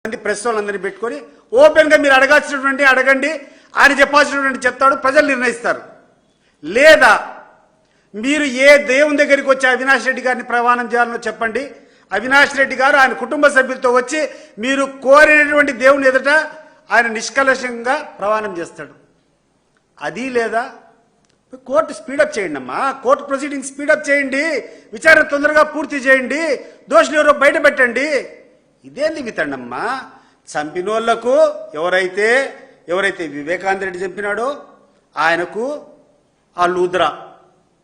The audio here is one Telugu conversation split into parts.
ప్రెస్ వాళ్ళందరినీ పెట్టుకొని ఓపెన్ గా మీరు అడగాల్సినటువంటి అడగండి, ఆయన చెప్పాల్సినటువంటి చెప్తాడు, ప్రజలు నిర్ణయిస్తారు. లేదా మీరు ఏ దేవుని దగ్గరికి వచ్చి అవినాష్ రెడ్డి గారిని ప్రమాణం చేయాలనో చెప్పండి. అవినాష్ రెడ్డి గారు ఆయన కుటుంబ సభ్యులతో వచ్చి మీరు కోరినటువంటి దేవుని ఎదుట ఆయన నిష్కలషంగా ప్రమాణం చేస్తాడు. అది లేదా కోర్టు స్పీడప్ చేయండి అమ్మా, కోర్టు ప్రొసీడింగ్ స్పీడప్ చేయండి, విచారణ తొందరగా పూర్తి చేయండి, దోషులు ఎవరో బయట పెట్టండి. ఇదేంది వితండమ్మా? చంపినోళ్లకు ఎవరైతే వివేకానంద రెడ్డి చంపినాడో ఆయనకు ఆ లూద్రా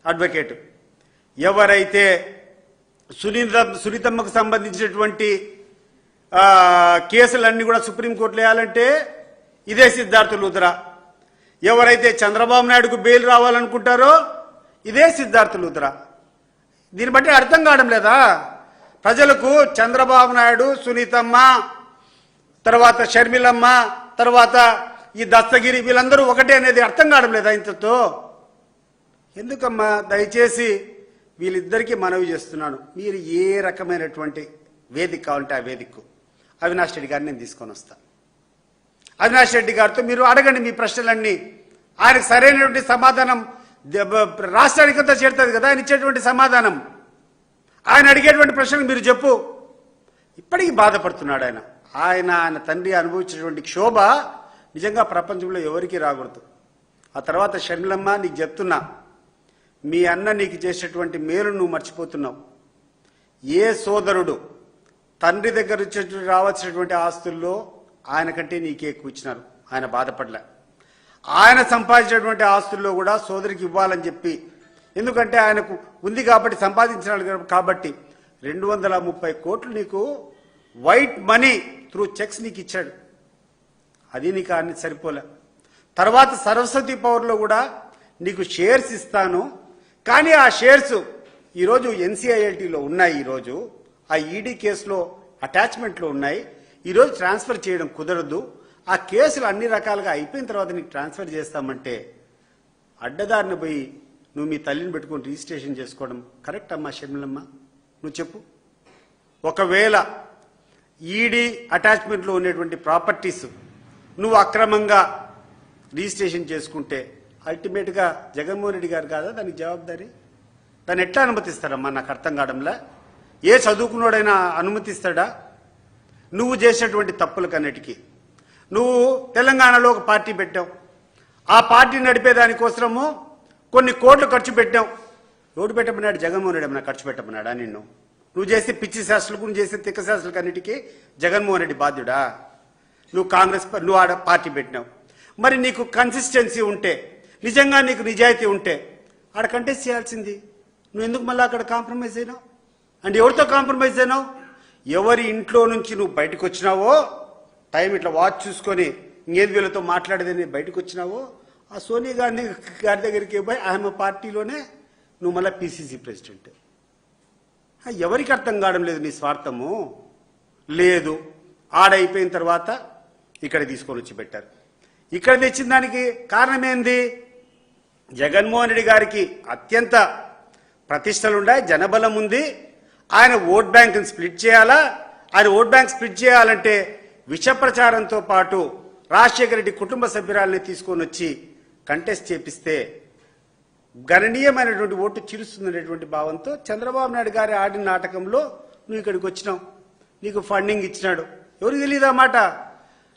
అడ్వకేట్, ఎవరైతే సునీతమ్మకు సంబంధించినటువంటి కేసులన్నీ కూడా సుప్రీంకోర్టులో వేయాలంటే ఇదే సిద్ధార్థ లూద్రా, ఎవరైతే చంద్రబాబు నాయుడుకు బెయిల్ రావాలనుకుంటారో ఇదే సిద్ధార్థ లూద్రా. దీన్ని బట్టి అర్థం కావడం లేదా ప్రజలకు? చంద్రబాబు నాయుడు, సునీతమ్మ, తర్వాత షర్మిలమ్మ, తర్వాత ఈ దస్తగిరి, వీళ్ళందరూ ఒకటే అనేది అర్థం కావడం లేదా ఇంతతో? ఎందుకమ్మా? దయచేసి వీళ్ళిద్దరికీ మనవి చేస్తున్నాను, మీరు ఏ రకమైనటువంటి వేదిక కావాలంటే ఆ వేదికకు అవినాష్ రెడ్డి గారిని నేను తీసుకొని వస్తాను. అవినాష్ రెడ్డి గారితో మీరు అడగండి మీ ప్రశ్నలన్నీ, ఆయనకు సరైనటువంటి సమాధానం రాష్ట్రానికంతా చేరుతుంది కదా ఆయన ఇచ్చేటువంటి సమాధానం. ఆయన అడిగేటువంటి ప్రశ్నలు మీరు చెప్పు. ఇప్పటికీ బాధపడుతున్నాడు ఆయన తండ్రి అనుభవించినటువంటి క్షోభ నిజంగా ప్రపంచంలో ఎవరికీ రాకూడదు. ఆ తర్వాత షర్మిలమ్మ, నీకు చెప్తున్నా, మీ అన్న నీకు చేసేటువంటి మేలు నువ్వు మర్చిపోతున్నావు. ఏ సోదరుడు తండ్రి దగ్గర రావాల్సినటువంటి ఆస్తుల్లో ఆయన కంటే నీకే ఎక్కువ ఇచ్చినారు, ఆయన బాధపడలే. ఆయన సంపాదించినటువంటి ఆస్తుల్లో కూడా సోదరికి ఇవ్వాలని చెప్పి, ఎందుకంటే ఆయనకు ఉంది కాబట్టి, సంపాదించినాడు కాబట్టి 230 కోట్లు నీకు వైట్ మనీ త్రూ చెక్స్ నీకు ఇచ్చాడు. అది నీకు అన్ని సరిపోలే. తర్వాత సరస్వతి పవర్లో కూడా నీకు షేర్స్ ఇస్తాను, కానీ ఆ షేర్స్ ఈరోజు ఎన్సీఐఎల్టీలో ఉన్నాయి, ఈరోజు ఆ ఈడీ కేసులో అటాచ్మెంట్లో ఉన్నాయి, ఈరోజు ట్రాన్స్ఫర్ చేయడం కుదరదు, ఆ కేసులు అన్ని రకాలుగా అయిపోయిన తర్వాత నీకు ట్రాన్స్ఫర్ చేస్తామంటే అడ్డదారిన పోయి నువ్వు మీ తల్లిని పెట్టుకొని రిజిస్ట్రేషన్ చేసుకోవడం కరెక్ట్ అమ్మా షర్మిలమ్మ? నువ్వు చెప్పు. ఒకవేళ ఈడీ అటాచ్మెంట్లో ఉన్నటువంటి ప్రాపర్టీస్ నువ్వు అక్రమంగా రిజిస్ట్రేషన్ చేసుకుంటే అల్టిమేట్గా జగన్మోహన్ రెడ్డి గారు కాదా దానికి జవాబుదారీ? దాన్ని ఎట్లా అనుమతిస్తారమ్మా? నాకు అర్థం కావడంలా. ఏ చదువుకున్నోడైనా అనుమతిస్తాడా? నువ్వు చేసినటువంటి తప్పులకన్నిటికీ నువ్వు తెలంగాణలో ఒక పార్టీ పెట్టావు, ఆ పార్టీ నడిపేదానికోసము కొన్ని కోట్లు ఖర్చు పెట్టావు. ఎవడు పెట్టమన్నాడు? జగన్మోహన్ రెడ్డి ఏమన్నా ఖర్చు పెట్టమన్నాడా నిన్ను? నువ్వు చేసే పిచ్చి శాస్త్రాలకు, నువ్వు చేసే తిక్క శాస్త్రాలకు అన్నిటికీ జగన్మోహన్ రెడ్డి బాధ్యుడా? నువ్వు ఆడ పార్టీ పెట్టినావు. మరి నీకు కన్సిస్టెన్సీ ఉంటే, నిజంగా నీకు నిజాయితీ ఉంటే ఆడ కంటెస్ట్ చేయాల్సింది. నువ్వు ఎందుకు మళ్ళీ అక్కడ కాంప్రమైజ్ అయినావు? అంటే ఎవరితో కాంప్రమైజ్ అయినావు? ఎవరి ఇంట్లో నుంచి నువ్వు బయటకు వచ్చినావో, టైం ఇట్లా వాచ్ చూసుకొని ఇంకేది వీళ్ళతో మాట్లాడేదని బయటకు వచ్చినావో, ఆ సోనియా గాంధీ గారి దగ్గరికి పోయి ఆమె పార్టీలోనే నువ్వు మళ్ళీ పిసిసి ప్రెసిడెంట్. ఎవరికి అర్థం కావడం లేదు నీ స్వార్థము? లేదు, ఆడైపోయిన తర్వాత ఇక్కడ తీసుకొని వచ్చి పెట్టారు. ఇక్కడ తెచ్చిన దానికి కారణమేంది? జగన్మోహన్ రెడ్డి గారికి అత్యంత ప్రతిష్టలున్నాయి, జనబలం ఉంది, ఆయన ఓట్ బ్యాంక్ని స్ప్లిట్ చేయాలా? ఆయన ఓట్ బ్యాంక్ స్ప్లిట్ చేయాలంటే విష ప్రచారంతో పాటు రాజశేఖర రెడ్డి కుటుంబ సభ్యురాలని తీసుకొని వచ్చి కంటెస్ట్ చేపిస్తే గణనీయమైనటువంటి ఓటు చిరుస్తుందనేటువంటి భావంతో చంద్రబాబు నాయుడు గారి ఆడిన నాటకంలో నువ్వు ఇక్కడికి వచ్చినావు. నీకు ఫండింగ్ ఇచ్చినాడు. ఎవరికి తెలియదు ఆ మాట?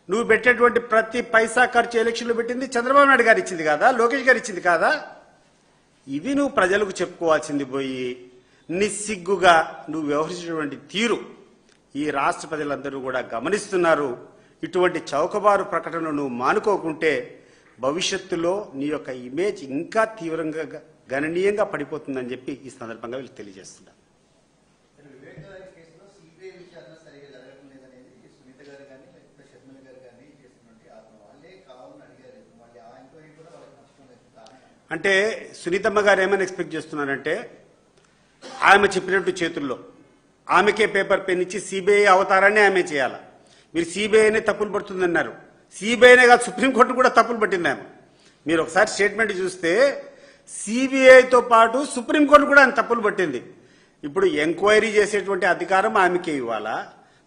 నువ్వు పెట్టేటువంటి ప్రతి పైసా ఖర్చు ఎలక్షన్లో పెట్టింది చంద్రబాబు నాయుడు గారు ఇచ్చింది కాదా? లోకేష్ గారు ఇచ్చింది కాదా? ఇవి నువ్వు ప్రజలకు చెప్పుకోవాల్సింది పోయి నిస్సిగ్గుగా నువ్వు వ్యవహరించినటువంటి తీరు ఈ రాష్ట్ర ప్రజలందరూ కూడా గమనిస్తున్నారు. ఇటువంటి చౌకబారు ప్రకటనలు నువ్వు మానుకోకుంటే భవిష్యత్తులో నీ యొక్క ఇమేజ్ ఇంకా తీవ్రంగా గణనీయంగా పడిపోతుందని చెప్పి ఈ సందర్భంగా వీళ్ళు తెలియజేస్తున్నారు. అంటే సునీతమ్మ గారు ఏమైనా ఎక్స్పెక్ట్ చేస్తున్నారంటే ఆమె చెప్పినట్టు చేతుల్లో ఆమెకే పేపర్ పెన్ ఇచ్చి సిబిఐ అవతారాన్ని ఆమె చేయాలా? మీరు సిబిఐనే తప్పులు పడుతుందన్నారు. సిబిఐనే కాదు, సుప్రీంకోర్టు కూడా తప్పులు పట్టింది ఆమె. మీరు ఒకసారి స్టేట్మెంట్ చూస్తే సిబిఐతో పాటు సుప్రీంకోర్టు కూడా ఆయన తప్పులు పట్టింది. ఇప్పుడు ఎంక్వైరీ చేసేటువంటి అధికారం ఆమెకే ఇవ్వాలా?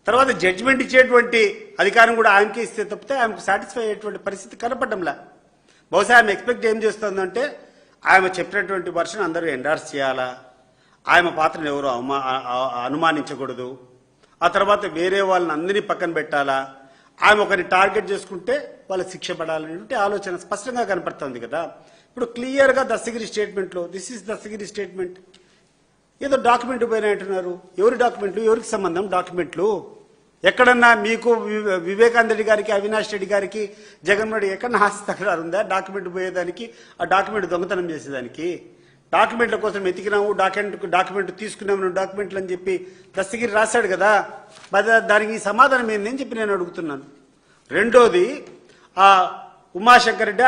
తర్వాత జడ్జిమెంట్ ఇచ్చేటువంటి అధికారం కూడా ఆమెకి ఇస్తే తప్పితే ఆమెకు సాటిస్ఫై అయ్యేటువంటి పరిస్థితి కనపడంలా. బహుశా ఆమె ఎక్స్పెక్ట్ ఏం చేస్తుందంటే ఆమె చెప్పినటువంటి వర్షన్ అందరూ ఎండార్స్ చేయాలా, ఆమె పాత్రను ఎవరు అనుమానించకూడదు, ఆ తర్వాత వేరే వాళ్ళని అందరినీ పక్కన పెట్టాలా, ఆమె ఒకరిని టార్గెట్ చేసుకుంటే వాళ్ళ శిక్ష పడాలనేటువంటి ఆలోచన స్పష్టంగా కనపడుతుంది కదా. ఇప్పుడు క్లియర్గా దస్తగిరి స్టేట్మెంట్లో దిస్ ఈస్ దస్తగిరి స్టేట్మెంట్. ఏదో డాక్యుమెంట్ పైన అంటున్నారు. ఎవరి డాక్యుమెంట్లు, ఎవరికి సంబంధం డాక్యుమెంట్లు? ఎక్కడన్నా మీకు వివేకానంద రెడ్డి గారికి, అవినాష్ రెడ్డి గారికి, జగన్మోహన్ రెడ్డి ఎక్కడన్నా ఆస్తి తగరారు ఉందా డాక్యుమెంట్ పోయేదానికి, ఆ డాక్యుమెంట్ దొంగతనం చేసేదానికి? డాక్యుమెంట్ల కోసం ఎతికినాము, డాక్యుమెంట్ తీసుకున్నాము డాక్యుమెంట్లు అని చెప్పి దస్తగిరి రాశాడు కదా, దానికి సమాధానం ఏందని చెప్పి నేను అడుగుతున్నాను. రెండోది, ఆ ఉమాశంకర్ రెడ్డి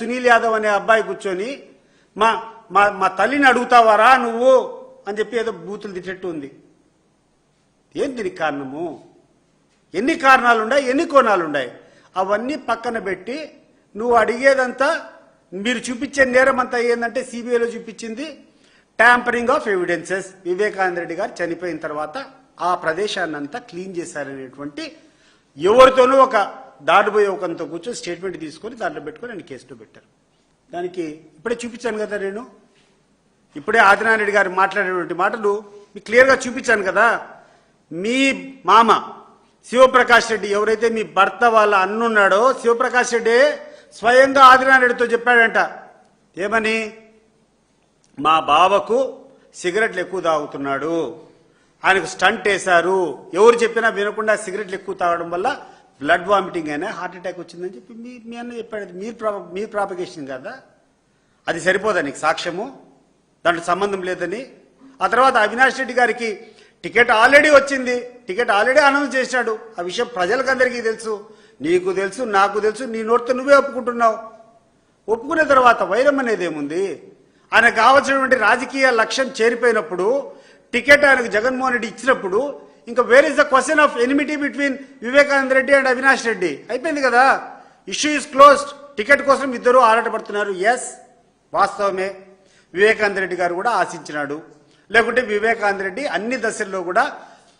సునీల్ యాదవ్ అనే అబ్బాయి కూర్చొని మా మా మా తల్లిని అడుగుతావారా నువ్వు అని చెప్పి ఏదో బూతులు తిట్టట్టు ఉంది. ఏం దీనికి కారణము? ఎన్ని కారణాలున్నాయి, ఎన్ని కోణాలున్నాయి? అవన్నీ పక్కన పెట్టి నువ్వు అడిగేదంతా, మీరు చూపించే నేరం అంతా ఏంటంటే సిబిఐలో చూపించింది tampering of evidences. Vivekananda Reddy గారు చనిపోయిన తర్వాత ఆ ప్రదేశాన్ని అంతా క్లీన్ చేశారనేటువంటి ఎవరితోనూ ఒక దాడిపోయే ఒకంతో కూర్చొని స్టేట్మెంట్ తీసుకొని దాంట్లో పెట్టుకొని ఆయన కేసులో పెట్టారు. దానికి ఇప్పుడే చూపించాను కదా, నేను ఇప్పుడే ఆదినారెడ్డి గారు మాట్లాడేటువంటి మాటలు మీకు క్లియర్గా చూపించాను కదా. మీ మామ శివప్రకాష్ రెడ్డి, ఎవరైతే మీ భర్త వాళ్ళ అన్నున్నాడో శివప్రకాష్ రెడ్డి స్వయంగా ఆదినారెడ్డితో చెప్పాడంట. ఏమని? మా బావకు సిగరెట్లు ఎక్కువ తాగుతున్నాడు, ఆయనకు స్టంట్ వేశారు, ఎవరు చెప్పినా వినకుండా సిగరెట్లు ఎక్కువ తాగడం వల్ల బ్లడ్ వామిటింగ్ అయినా హార్ట్ అటాక్ వచ్చిందని చెప్పి మీ అన్న చెప్పాడు. మీరు ప్రాపగేషన్ కదా, అది సరిపోదా నీకు సాక్ష్యము? దాంట్లో సంబంధం లేదని. ఆ తర్వాత అవినాష్ రెడ్డి గారికి టికెట్ ఆల్రెడీ వచ్చింది, టికెట్ ఆల్రెడీ అనౌన్స్ చేశాడు. ఆ విషయం ప్రజలకందరికీ తెలుసు, నీకు తెలుసు, నాకు తెలుసు. నీ నోటితో నువ్వే ఒప్పుకుంటున్నావు. ఒప్పుకునే తర్వాత వైరం అనేది ఏముంది? ఆయనకు కావాల్సినటువంటి రాజకీయ లక్ష్యం చేరిపోయినప్పుడు, టికెట్ ఆయనకు జగన్మోహన్ రెడ్డి ఇచ్చినప్పుడు, ఇంకా where is the question of enmity between Vivekananda Reddy and Avinash Reddy? అయిపోయింది కదా, ఇష్యూ ఇస్ క్లోజ్డ్. టికెట్ కోసం ఇద్దరు ఆరాటపడుతున్నారు. ఎస్, వాస్తవమే, వివేకానంద రెడ్డి గారు కూడా ఆశించినాడు. లేకుంటే వివేకానంద రెడ్డి అన్ని దశల్లో కూడా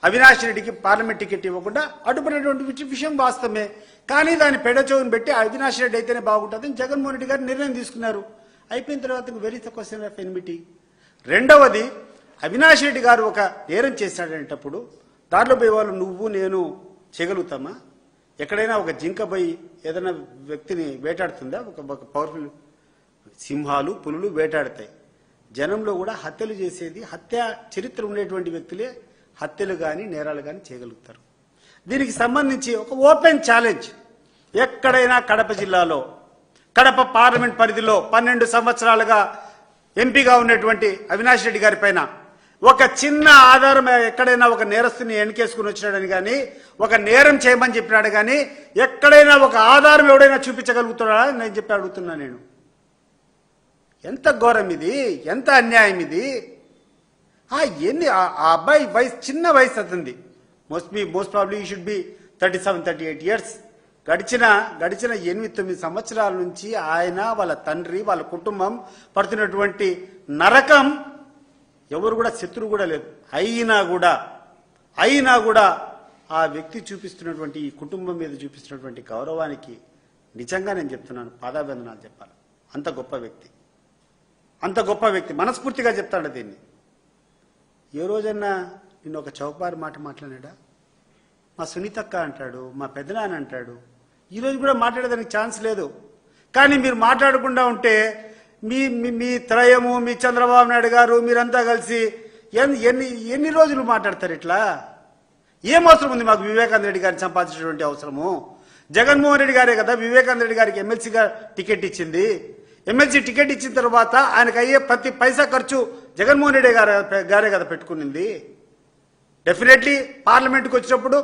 అవినాష్ రెడ్డికి పార్లమెంట్ టికెట్ ఇవ్వకుండా అడ్డుపడినటువంటి విషయం వాస్తవమే. కానీ దాన్ని పెడచోని పెట్టి అవినాష్ రెడ్డి అయితేనే బాగుంటుందని జగన్మోహన్ రెడ్డి గారు నిర్ణయం తీసుకున్నారు. అయిపోయిన తర్వాత very the question of enmity. రెండవది, అవినాష్ రెడ్డి గారు ఒక నేరం చేశాడనేటప్పుడు దాంట్లో పోయి వాళ్ళు నువ్వు నేను చేయగలుగుతామా? ఎక్కడైనా ఒక జింక పోయి ఏదైనా వ్యక్తిని వేటాడుతుందా? ఒక పవర్ఫుల్ సింహాలు, పులులు వేటాడతాయి. జనంలో కూడా హత్యలు చేసేది, హత్య చరిత్ర ఉండేటువంటి వ్యక్తులే హత్యలు కానీ నేరాలు కానీ చేయగలుగుతారు. దీనికి సంబంధించి ఒక ఓపెన్ ఛాలెంజ్, ఎక్కడైనా కడప జిల్లాలో, కడప పార్లమెంట్ పరిధిలో 12 సంవత్సరాలుగా ఎంపీగా ఉన్నటువంటి అవినాష్ రెడ్డి గారి పైన ఒక చిన్న ఆధారం, ఎక్కడైనా ఒక నేరస్తుని ఎన్నికేసుకుని వచ్చినాడని కానీ, ఒక నేరం చేయమని చెప్పినాడు కానీ, ఎక్కడైనా ఒక ఆధారం ఎవడైనా చూపించగలుగుతున్నాడా నేను చెప్పి అడుగుతున్నా నేను. ఎంత ఘోరం ఇది, ఎంత అన్యాయం ఇది! ఎన్ని ఆ అబ్బాయి వయసు, చిన్న వయసు అతనిది. Most probably you should be 37-38 years. గడిచిన 8-9 సంవత్సరాల నుంచి ఆయన, వాళ్ళ తండ్రి, వాళ్ళ కుటుంబం పడుతున్నటువంటి నరకం ఎవరు కూడా శత్రువు కూడా లేదు. అయినా కూడా ఆ వ్యక్తి చూపిస్తున్నటువంటి, ఈ కుటుంబం మీద చూపిస్తున్నటువంటి గౌరవానికి నిజంగా నేను చెప్తున్నాను, పాదాభివందనాలు చెప్పాలి. అంత గొప్ప వ్యక్తి మనస్ఫూర్తిగా చెప్తాడు దీన్ని. ఏ రోజన్నా నిన్ను ఒక చౌపారు మాట మాట్లాడాడా? మా సునీతక్క అంటాడు, మా పెద్దనాన్న అంటాడు. ఈరోజు కూడా మాట్లాడేదానికి ఛాన్స్ లేదు. కానీ మీరు మాట్లాడకుండా ఉంటే మీ త్రయము, మీ చంద్రబాబు నాయుడు గారు, మీరంతా కలిసి ఎన్ని రోజులు మాట్లాడతారు ఇట్లా? ఏం అవసరం ఉంది మాకు వివేకానంద రెడ్డి గారిని సంపాదించినటువంటి అవసరము? జగన్మోహన్ రెడ్డి గారే కదా వివేకానంద రెడ్డి గారికి ఎమ్మెల్సీగా టికెట్ ఇచ్చింది. ఎమ్మెల్సీ టికెట్ ఇచ్చిన తర్వాత ఆయనకు అయ్యే ప్రతి పైసా ఖర్చు జగన్మోహన్ రెడ్డి గారే కదా పెట్టుకునింది. డెఫినెట్లీ పార్లమెంట్కి వచ్చినప్పుడు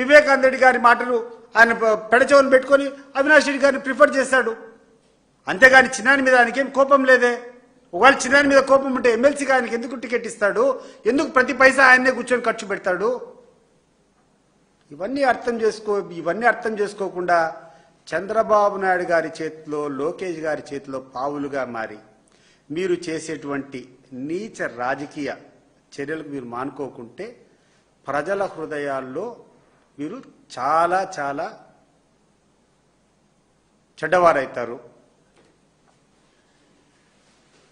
వివేకానంద రెడ్డి గారి మాటలు ఆయన పెడచవని పెట్టుకొని అవినాష్ రెడ్డి గారిని ప్రిఫర్ చేశాడు. అంతేగాని చిన్నాని మీద ఆయనకేం కోపం లేదే. ఒకవేళ చిన్నాని మీద కోపం ఉంటే ఎమ్మెల్సీగా ఆయనకి ఎందుకు టికెట్ ఇస్తాడు? ఎందుకు ప్రతి పైసా ఆయన్నే కూర్చొని ఖర్చు పెడతాడు? ఇవన్నీ అర్థం చేసుకోకుండా చంద్రబాబు నాయుడు గారి చేతిలో, లోకేష్ గారి చేతిలో పావులుగా మారి మీరు చేసేటువంటి నీచ రాజకీయ చర్యలకు మీరు మానుకోకుంటే ప్రజల హృదయాల్లో వీరు చాలా చాలా చెడ్డవారవుతారు.